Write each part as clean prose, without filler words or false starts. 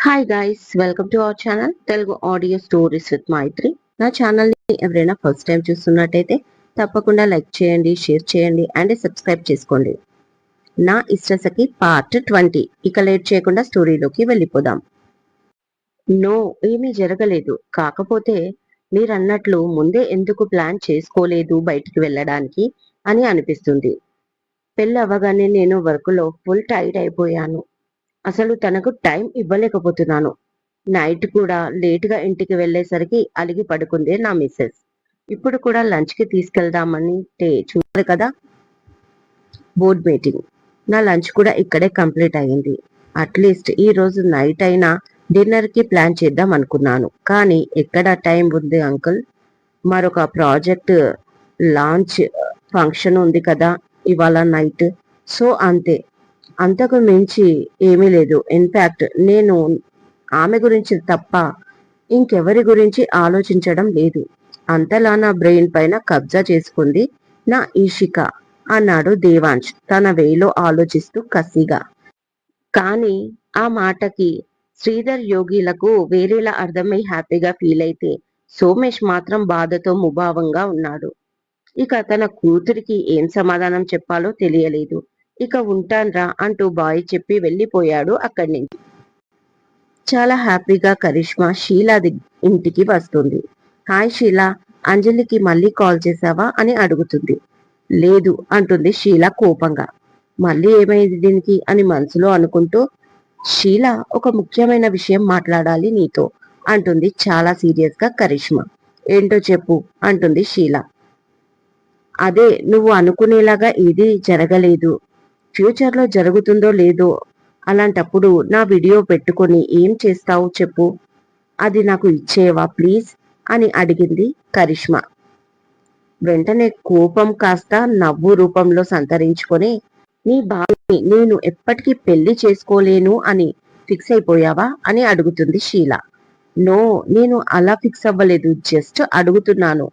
Hi guys, welcome to our channel Telugu audio stories with Maitri. నా ఛానల్ని ఎవరైనా ఫస్ట్ టైం చూస్తున్నట్టయితే తప్పకుండా లైక్ చేయండి, షేర్ చేయండి అండ్ సబ్స్క్రైబ్ చేసుకోండి. నా ఇష్టసఖి పార్ట్ 20. ఇక లేట్ చేయకుండా స్టోరీలోకి వెళ్ళిపోదాం. నో, ఏమీ జరగలేదు. కాకపోతే మీరన్నట్లు ముందే ఎందుకు ప్లాన్ చేసుకోలేదు బయటికి వెళ్ళడానికి అని అనిపిస్తుంది. పెళ్ళి అవ్వగానే నేను వర్క్లో ఫుల్ టైర్డ్ అయిపోయాను. అసలు తనకు టైం ఇవ్వలేకపోతున్నాను. నైట్ కూడా లేటుగా ఇంటికి వెళ్ళేసరికి అలిగి పడుకుందే నా మిస్సెస్. ఇప్పుడు కూడా లంచ్కి తీసుకెళ్దామంటే చూడాలి కదా. Board meeting. నా లంచ్ కూడా ఇక్కడే కంప్లీట్ అయ్యింది. అట్లీస్ట్ ఈ రోజు నైట్ అయినా డిన్నర్కి ప్లాన్ చేద్దాం అనుకున్నాను. కానీ ఎక్కడ టైం ఉంది అంకుల్. మరొక ప్రాజెక్ట్ లాంచ్ ఫంక్షన్ ఉంది కదా ఇవాళ నైట్. సో అంతే, అంతకు మించి ఏమీ లేదు. ఇన్ఫాక్ట్ నేను ఆమె గురించి తప్ప ఇంకెవరి గురించి ఆలోచించడం లేదు. అంతలా నా బ్రెయిన్ పైన కబ్జా చేసుకుంది నా ఈషిక అన్నాడు దేవాంశ్ తన వేలో ఆలోచిస్తూ కసిగా. కానీ ఆ మాటకి శ్రీధర్ యోగిలకు వేరేలా అర్థమై హ్యాపీగా ఫీల్ అయితే సోమేష్ మాత్రం బాధతో ముభావంగా ఉన్నాడు. ఇక తన కూతురికి ఏం సమాధానం చెప్పాలో తెలియలేదు. ఇక ఉంటాన్రా అంటూ బాయ్ చెప్పి వెళ్ళిపోయాడు అక్కడి నుంచి. చాలా హ్యాపీగా కరిష్మా షీలా ఇంటికి వస్తుంది. హాయ్ షీలా, అంజలికి మళ్ళీ కాల్ చేశావా అని అడుగుతుంది. లేదు అంటుంది షీలా కోపంగా. మళ్ళీ ఏమైంది దీనికి అని మనసులో అనుకుంటూ, షీలా, ఒక ముఖ్యమైన విషయం మాట్లాడాలి నీతో అంటుంది చాలా సీరియస్ గా కరిష్మా. ఏంటో చెప్పు అంటుంది షీలా. అదే, నువ్వు అనుకునేలాగా ఏది జరగలేదు. ఫ్యూచర్లో జరుగుతుందో లేదో. అలాంటప్పుడు నా వీడియో పెట్టుకొని ఏం చేస్తావు చెప్పు. అది నాకు ఇచ్చేవా ప్లీజ్ అని అడిగింది కరిష్మా. వెంటనే కోపం కాస్త నవ్వు రూపంలో సంతరించుకొని, నీ బాబుని నేను ఎప్పటికీ పెళ్లి చేసుకోలేను అని ఫిక్స్ అయిపోయావా అని అడుగుతుంది షీలా. నో, నేను అలా ఫిక్స్ అవ్వలేదు, జస్ట్ అడుగుతున్నాను.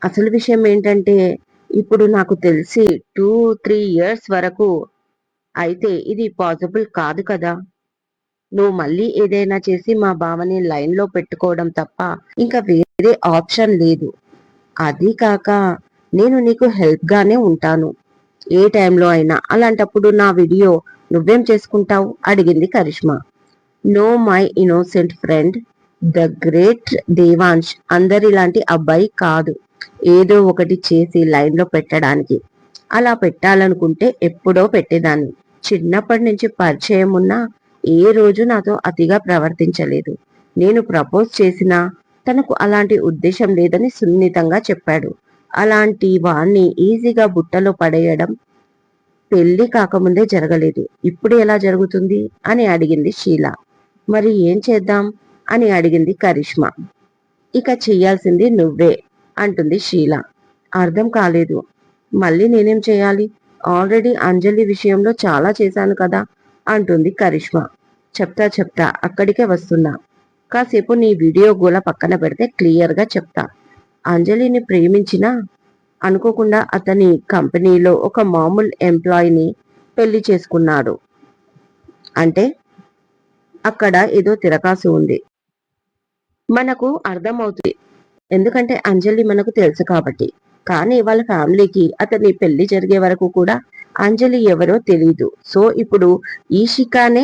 అసలు విషయం ఏంటంటే, ఇప్పుడు నాకు తెలిసి 2-3 ఇయర్స్ వరకు అయితే ఇది పాసిబుల్ కాదు కదా. నువ్వు మళ్ళీ ఏదైనా చేసి మా బావని లైన్లో పెట్టుకోవడం తప్ప ఇంకా వేరే ఆప్షన్ లేదు. అది కాక నేను నీకు హెల్ప్ గానే ఉంటాను ఏ టైంలో అయినా. అలాంటప్పుడు నా వీడియో నువ్వేం చేసుకుంటావు అడిగింది Karishma. No my innocent friend, the great Devansh అందరిలాంటి అబ్బాయి కాదు ఏదో ఒకటి చేసి లైన్లో పెట్టడానికి. అలా పెట్టాలనుకుంటే ఎప్పుడో పెట్టేదాన్ని. చిన్నప్పటి నుంచి పరిచయం ఉన్నా ఏ రోజు నాతో అతిగా ప్రవర్తించలేదు. నేను ప్రపోజ్ చేసినా తనకు అలాంటి ఉద్దేశం లేదని సున్నితంగా చెప్పాడు. అలాంటి వాణ్ణి ఈజీగా బుట్టలో పడేయడం పెళ్లి కాకముందే జరగలేదు, ఇప్పుడు ఎలా జరుగుతుంది అని అడిగింది షీలా. మరి ఏం చేద్దాం అని అడిగింది కరిష్మా. ఇక చెయ్యాల్సింది నువ్వే అంటుంది షీలా. అర్థం కాలేదు. మళ్ళీ నేనేం చేయాలి? ఆల్రెడీ అంజలి విషయంలో చాలా చేశాను కదా అంటుంది కరిష్మా. చెప్తా అక్కడికే వస్తున్నా. కాసేపు నీ వీడియో గోల పక్కన పెడితే క్లియర్గా చెప్తా. అంజలిని ప్రేమించినా అనుకోకుండా అతని కంపెనీలో ఒక మామూలు ఎంప్లాయీని పెళ్లి చేసుకున్నాడు అంటే అక్కడ ఏదో తిరకాసు ఉంది. మనకు అర్థమవుతుంది, ఎందుకంటే అంజలి మనకు తెలుసు కాబట్టి. కానీ వాళ్ళ ఫ్యామిలీకి అతని పెళ్లి జరిగే వరకు కూడా అంజలి ఎవరో తెలీదు. సో ఇప్పుడు ఈషికానే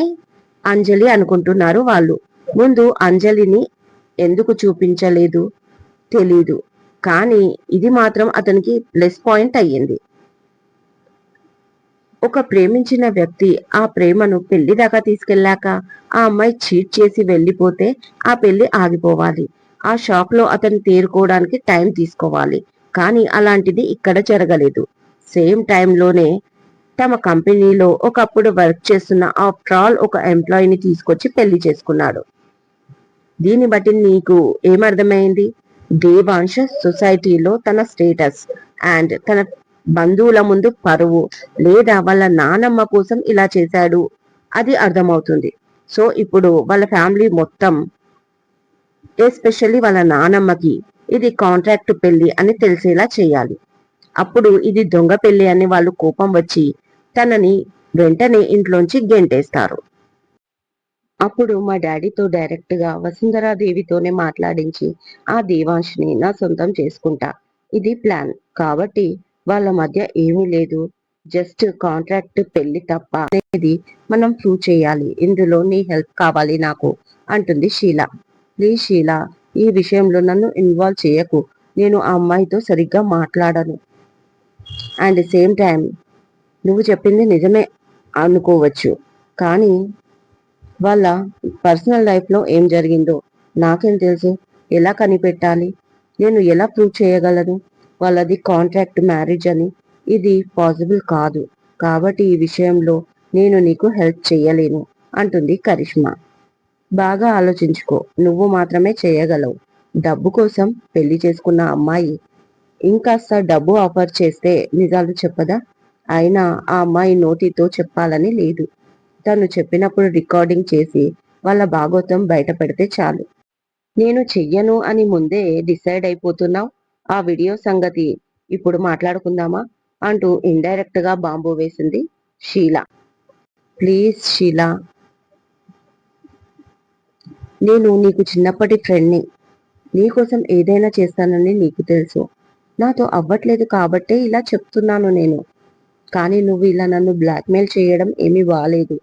అంజలి అనుకుంటున్నారు వాళ్ళు. ముందు అంజలిని ఎందుకు చూపించలేదు తెలీదు, కానీ ఇది మాత్రం అతనికి ప్లస్ పాయింట్ అయ్యింది. ఒక ప్రేమించిన వ్యక్తి ఆ ప్రేమను పెళ్లి దాకా తీసుకెళ్లాక ఆ అమ్మాయి చీట్ చేసి వెళ్ళిపోతే ఆ పెళ్లి ఆగిపోవాలి. ఆ షాక్ లో అతను తేరుకోవడానికి టైం తీసుకోవాలి. కానీ అలాంటిది ఇక్కడ జరగలేదు. సేమ్ టైంలోనే తమ కంపెనీలో ఒకప్పుడు వర్క్ చేస్తున్న ఆఫ్టర్ ఆల్ ఒక ఎంప్లాయీని తీసుకొచ్చి పెళ్లి చేసుకున్నాడు. దీన్ని బట్టి నీకు ఏమర్థమైంది? దేవాంశ సొసైటీలో తన స్టేటస్ అండ్ తన బంధువుల ముందు పరువు, లేదా వాళ్ళ నానమ్మ కోసం ఇలా చేశాడు అది అర్థమవుతుంది. సో ఇప్పుడు వాళ్ళ ఫ్యామిలీ మొత్తం, ఎస్పెషల్లీ వాళ్ళ నానమ్మకి ఇది కాంట్రాక్ట్ పెళ్లి అని తెలిసేలా చేయాలి. అప్పుడు ఇది దొంగ పెళ్లి అని వాళ్ళు కోపం వచ్చి తనని వెంటనే ఇంట్లోంచి గెంటేస్తారు. అప్పుడు మా డాడీతో డైరెక్ట్ గా వసుంధరాదేవితోనే మాట్లాడించి ఆ దేవాంష్ని నా సొంతం చేసుకుంటా. ఇది ప్లాన్. కాబట్టి వాళ్ళ మధ్య ఏమీ లేదు. జస్ట్ కాంట్రాక్ట్ పెళ్లి తప్ప అనేది మనం ప్రూవ్ చేయాలి. ఇందులో నీ హెల్ప్ కావాలి నాకు అంటుంది షీల. ప్లీజ్ షీల, ఈ విషయంలో నన్ను ఇన్వాల్వ్ చేయకు. నేను ఆ అమ్మాయితో సరిగ్గా మాట్లాడను. అండ్ సేమ్ టైం నువ్వు చెప్పింది నిజమే అనుకోవచ్చు. కానీ వాళ్ళ పర్సనల్ లైఫ్లో ఏం జరిగిందో నాకేం తెలుసు? ఎలా కనిపెట్టాలి? నేను ఎలా ప్రూవ్ చేయగలను వాళ్ళది కాంట్రాక్ట్ మ్యారేజ్ అని? ఇది పాసిబుల్ కాదు. కాబట్టి ఈ విషయంలో నేను నీకు హెల్ప్ చేయలేను అంటుంది కరిష్మా. బాగా ఆలోచించుకో. నువ్వు మాత్రమే చేయగలవు. డబ్బు కోసం పెళ్లి చేసుకున్న అమ్మాయి ఇంకాస్త డబ్బు ఆఫర్ చేస్తే నిజాలు చెప్పదా? అయినా ఆ అమ్మాయి నోటితో చెప్పాలని లేదు. తను చెప్పినప్పుడు రికార్డింగ్ చేసి వాళ్ళ భాగోతం బయట పెడితే చాలు. నేను చెయ్యను అని ముందే డిసైడ్ అయిపోతున్నావు. ఆ వీడియో సంగతి ఇప్పుడు మాట్లాడుకుందామా అంటూ ఇండైరెక్ట్ గా బాంబు వేసింది షీల. ప్లీజ్ షీల, నేను నీకు చిన్నప్పటి ఫ్రెండ్ని. నీకోసం ఏదైనా చేస్తానని నీకు తెలుసు. నాతో అవ్వట్లేదు కాబట్టే ఇలా చెప్తున్నాను నేను. కానీ నువ్వు ఇలా నన్ను బ్లాక్మెయిల్ చేయడం ఏమీ బాలేదు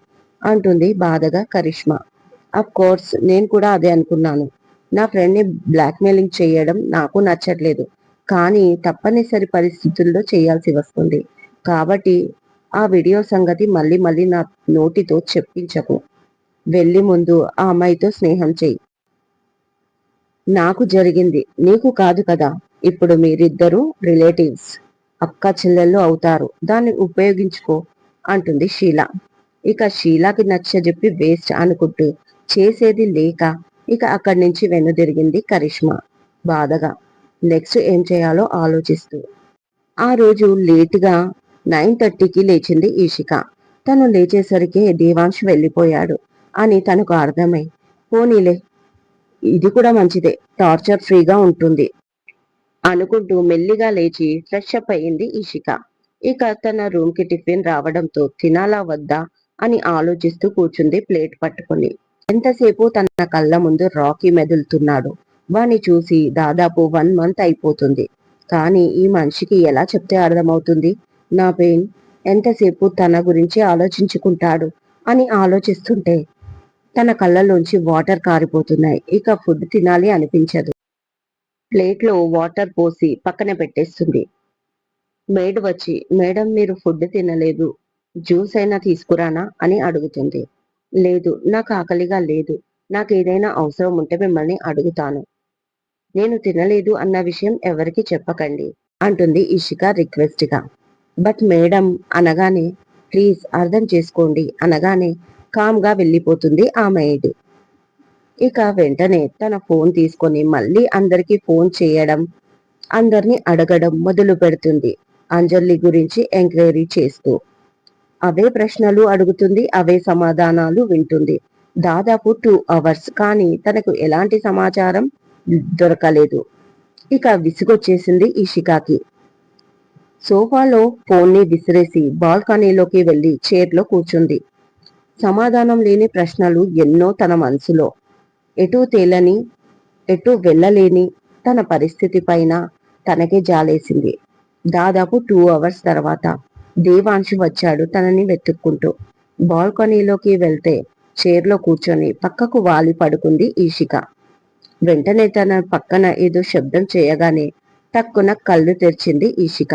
అంటుంది బాధగా కరిష్మా. అఫ్ కోర్స్ నేను కూడా అదే అనుకున్నాను. నా ఫ్రెండ్ని బ్లాక్మెయిలింగ్ చేయడం నాకు నచ్చట్లేదు. కానీ తప్పనిసరి పరిస్థితుల్లో చేయాల్సి వస్తుంది. కాబట్టి ఆ వీడియో సంగతి మళ్ళీ మళ్ళీ నా నోటితో చెప్పించకు. వెళ్ళి ముందు ఆ అమ్మాయితో స్నేహం చెయ్యి. నాకు జరిగింది నీకు కాదు కదా. ఇప్పుడు మీరిద్దరూ రిలేటివ్స్, అక్క చెల్లెళ్ళు అవుతారు. దాన్ని ఉపయోగించుకో అంటుంది షీల. ఇక షీలాకి నచ్చజెప్పి వేస్ట్ అనుకుంటూ చేసేది లేక ఇక అక్కడి నుంచి వెనుదిరిగింది కరిష్మా బాధగా. నెక్స్ట్ ఏం చేయాలో ఆలోచిస్తూ. ఆ రోజు లేటుగా 9:30కి లేచింది ఈషిక. తను లేచేసరికి దేవాంశ్ వెళ్ళిపోయాడు అని తనకు అర్థమై, పోనీలే, ఇది కూడా మంచిదే, టార్చర్ ఫ్రీగా ఉంటుంది అనుకుంటూ మెల్లిగా లేచి ఫ్రెష్ అప్ అయింది ఈషిక. ఇక తన రూమ్ కి టిఫిన్ రావడంతో తినాలా వద్దా అని ఆలోచిస్తూ కూర్చుంది ప్లేట్ పట్టుకుని. ఎంతసేపు తన కళ్ళ ముందు రాకీ మెదులుతున్నాడు. వాణ్ణి చూసి దాదాపు 1 మంత్ అయిపోతుంది. కానీ ఈ మనిషికి ఎలా చెప్తే అర్థమవుతుంది నా పెయిన్? ఎంతసేపు తన గురించి ఆలోచించుకుంటాడు అని ఆలోచిస్తుంటే తన కళ్ళలోంచి వాటర్ కారిపోతున్నాయి. ఇక ఫుడ్ తినాలి అనిపించదు. ప్లేట్లో వాటర్ పోసి పక్కన పెట్టేస్తుంది. మేడ్ వచ్చి, మేడం మీరు ఫుడ్ తినలేదు, జ్యూస్ అయినా తీసుకురానా అని అడుగుతుంది. లేదు, నాకు ఆకలిగా లేదు. నాకు ఏదైనా అవసరం ఉంటే మిమ్మల్ని అడుగుతాను. నేను తినలేదు అన్న విషయం ఎవరికి చెప్పకండి అంటుంది ఇషిక రిక్వెస్ట్ గా. బట్ మేడం అనగానే, ప్లీజ్ అర్థం చేసుకోండి అనగానే కామ్గా వెళ్ళిపోతుంది ఆ మెయిడ్. ఇక వెంటనే తన ఫోన్ తీసుకొని మళ్ళీ అందరికీ ఫోన్ చేయడం, అందరినీ అడగడం మొదలు పెడుతుంది. అంజలి గురించి ఎంక్వైరీ చేస్తూ అవే ప్రశ్నలు అడుగుతుంది, అవే సమాధానాలు వింటుంది. దాదాపు 2 hours, కానీ తనకు ఎలాంటి సమాచారం దొరకలేదు. ఇక విసుగొచ్చేసింది ఇషికాకి. సోఫాలో ఫోన్ని విసిరేసి బాల్కనీలోకి వెళ్లి చైర్లో కూర్చుంది. సమాధానం లేని ప్రశ్నలు ఎన్నో తన మనసులో. ఎటూ తేలని, ఎటూ వెళ్ళలేని తన పరిస్థితి పైన తనకే జాలేసింది. దాదాపు 2 hours తర్వాత దేవాంశు వచ్చాడు తనని వెతుక్కుంటూ. బాల్కనీలోకి వెళ్తే చైర్లో కూర్చొని పక్కకు వాలి పడుకుంది ఈషిక. వెంటనే తన పక్కన ఏదో శబ్దం చేయగానే టక్కున కళ్ళు తెరిచింది ఈషిక.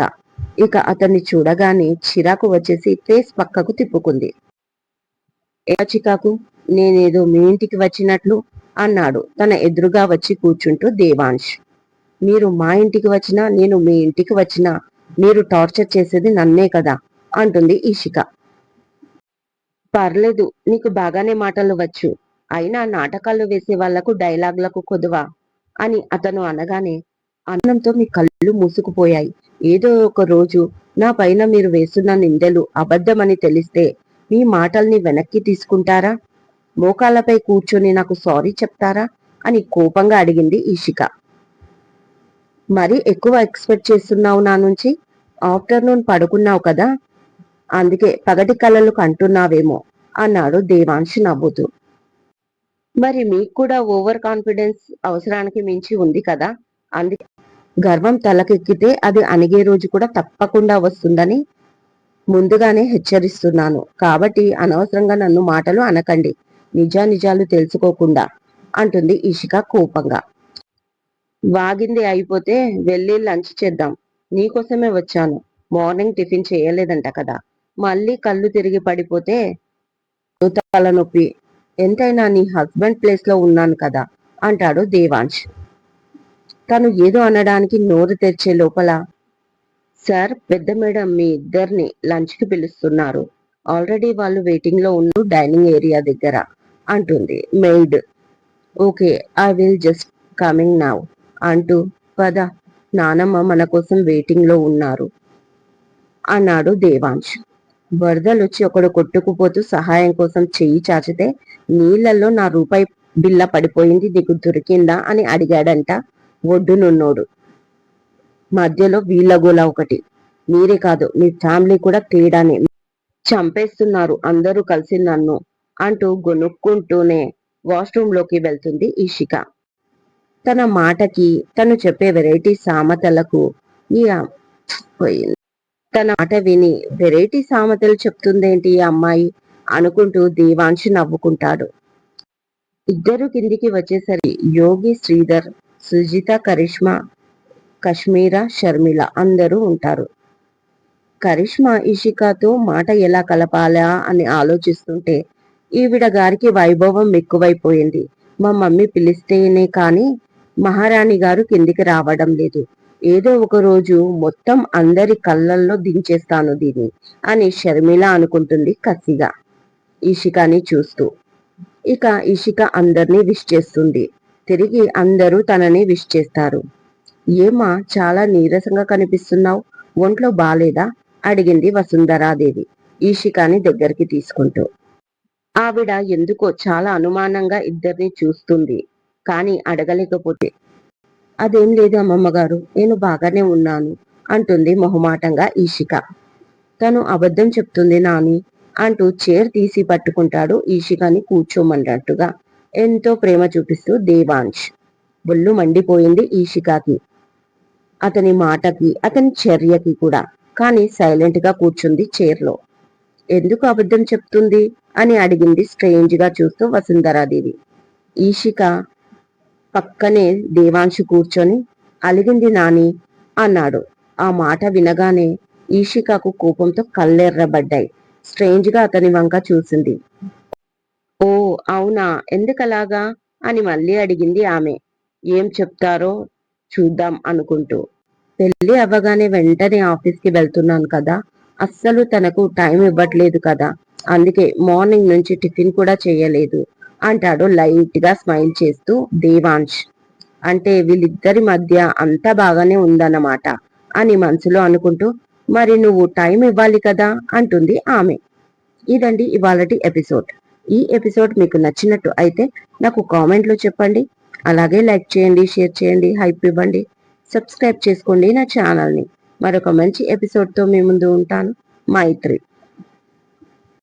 ఇక అతన్ని చూడగానే చిరాకు వచ్చేసి ఫేస్ పక్కకు తిప్పుకుంది. ఏ చికాకు? నేనేదో మీ ఇంటికి వచ్చినట్లు అన్నాడు తన ఎదురుగా వచ్చి కూర్చుంటూ దేవాంశ్. మీరు మా ఇంటికి వచ్చినా, నేను మీ ఇంటికి వచ్చినా మీరు టార్చర్ చేసేది నన్నే కదా అంటుంది ఈషిక. పర్లేదు, నీకు బాగానే మాటలు వచ్చు. అయినా నాటకాలు వేసే వాళ్లకు డైలాగ్లకు కొదువా అని అతను అనగానే అన్నంతో మీ కళ్ళు మూసుకుపోయాయి. ఏదో ఒక రోజు నా పైన మీరు వేస్తున్న నిందలు అబద్ధమని తెలిస్తే మీ మాటల్ని వెనక్కి తీసుకుంటారా? మోకాళ్ళపై కూర్చొని నాకు సారీ చెప్తారా అని కోపంగా అడిగింది ఈషిక. మరీ ఎక్కువ ఎక్స్పెక్ట్ చేస్తున్నావు నా నుంచి. ఆఫ్టర్నూన్ పడుకున్నావు కదా, అందుకే పగటి కలలు కంటున్నావేమో అన్నాడు దేవాంశ్ నవ్వుతూ. మరి మీకు కూడా ఓవర్ కాన్ఫిడెన్స్ అవసరానికి మించి ఉంది కదా. అందుకే గర్వం తలకెక్కితే అది అణిగే రోజు కూడా తప్పకుండా వస్తుందని ముందుగానే హెచ్చరిస్తున్నాను. కాబట్టి అనవసరంగా నన్ను మాటలు అనకండి, నిజానిజాలు తెలుసుకోకుండా అంటుంది ఇషిక కోపంగా. వాగింది అయిపోతే వెళ్ళి లంచ్ చేద్దాం. నీకోసమే వచ్చాను. మార్నింగ్ టిఫిన్ చేయలేదంట కదా. మళ్ళీ కళ్ళు తిరిగి పడిపోతే తలనొప్పి. ఎంతైనా నీ హస్బెండ్ ప్లేస్ లో ఉన్నాను కదా అంటాడు దేవాంశ్. తను ఏదో అనడానికి నోరు తెరిచే లోపల, సార్, పెద్ద మేడం మీ ఇద్దరిని లంచ్ కి పిలుస్తున్నారు. ఆల్రెడీ వాళ్ళు వెయిటింగ్ లో ఉన్న డైనింగ్ ఏరియా దగ్గర అంటుంది maid. Okay, I will just coming now అంటూ పద, నానమ్మ మన కోసం వెయిటింగ్ లో ఉన్నారు అన్నాడు దేవాంశ్. వరదలొచ్చి ఒకడు కొట్టుకుపోతూ సహాయం కోసం చెయ్యి చాచితే నీళ్లలో నా రూపాయి బిల్ల పడిపోయింది, నీకు దొరికిందా అని అడిగాడంట ఒడ్డునున్నోడు. మధ్యలో వీళ్ళగోల ఒకటి. మీరే కాదు, మీ ఫ్యామిలీ కూడా తేడానే, చంపేస్తున్నారు అందరూ కలిసి నన్ను అంటూ గొనుక్కుంటూనే వాష్రూమ్ లోకి వెళ్తుంది ఇషిక. తన మాటకి, తను చెప్పే వెరైటీ సామెతలకు పోయింది. తన మాట విని వెరైటీ సామెతలు చెప్తుందేంటి ఈ అమ్మాయి అనుకుంటూ దేవాంశ్ నవ్వుకుంటాడు. ఇద్దరు కిందికి వచ్చేసరికి యోగి, శ్రీధర్, సుజిత, కరిష్మా, కశ్మీర, షర్మిల అందరూ ఉంటారు. కరిష్మా ఇషికాతో మాట ఎలా కలపాలా అని ఆలోచిస్తుంటే, ఈవిడ గారికి వైభవం ఎక్కువైపోయింది. మా మమ్మీ పిలిస్తేనే కాని మహారాణి గారు కిందికి రావడం లేదు. ఏదో ఒక రోజు మొత్తం అందరి కళ్ళల్లో దించేస్తాను దీన్ని అని షర్మిల అనుకుంటుంది కసిగా ఇషికాని చూస్తూ. ఇక ఇషిక అందరినీ విష్ చేస్తుంది. తిరిగి అందరూ తనని విష్ చేస్తారు. ఏమా, చాలా నీరసంగా కనిపిస్తున్నావు, ఒంట్లో బాలేదా అడిగింది వసుంధరాదేవి ఈషికాని దగ్గరికి తీసుకుంటూ. ఆవిడ ఎందుకో చాలా అనుమానంగా ఇద్దరిని చూస్తుంది, కాని అడగలేకపోతే. అదేం లేదు అమ్మమ్మగారు, నేను బాగానే ఉన్నాను అంటుంది మొహమాటంగా ఈషిక. తను అబద్ధం చెప్తుంది నాని అంటూ చైర్ తీసి పట్టుకుంటాడు ఈషికని కూర్చోమన్నట్టుగా ఎంతో ప్రేమ చూపిస్తూ దేవాంశ్. ఒళ్ళు మండిపోయింది ఈషికాకి, అతని మాటకి, అతని చర్యకి కూడా. కానీ సైలెంట్ గా కూర్చుంది చైర్లో. ఎందుకు అబద్ధం చెప్తుంది అని అడిగింది స్ట్రేంజ్ గా చూస్తూ వసుంధరాదేవి. ఈషిక పక్కనే దేవాంశు కూర్చొని, అలిగింది నాని అన్నాడు. ఆ మాట వినగానే ఈషికకు కోపంతో కళ్ళెర్రబడ్డాయి. స్ట్రేంజ్ గా అతని వంక చూసింది. ఓ అవునా, ఎందుకలాగా అని మళ్ళీ అడిగింది ఆమె. ఏం చెప్తారో చూద్దాం అనుకుంటూ. పెళ్లి అవ్వగానే వెంటనే ఆఫీస్కి వెళ్తున్నాను కదా, అస్సలు తనకు టైం ఇవ్వట్లేదు కదా, అందుకే మార్నింగ్ నుంచి టిఫిన్ కూడా చేయలేదు అంటాడు లైట్ గా స్మైల్ చేస్తూ దేవాంశ్. అంటే వీళ్ళిద్దరి మధ్య అంతా బాగానే ఉందన్నమాట అని మనసులో అనుకుంటూ, మరి నువ్వు టైం ఇవ్వాలి కదా అంటుంది ఆమె. ఇదండి ఇవాళటి ఎపిసోడ్. ఈ ఎపిసోడ్ మీకు నచ్చినట్టు అయితే నాకు కామెంట్లో చెప్పండి. అలాగే లైక్ చేయండి, షేర్ చేయండి, హైప్ ఇవ్వండి, సబ్స్క్రైబ్ చేసుకోండి నా ఛానల్ని. మరొక మంచి ఎపిసోడ్తో మీ ముందు ఉంటాను. మైత్రి.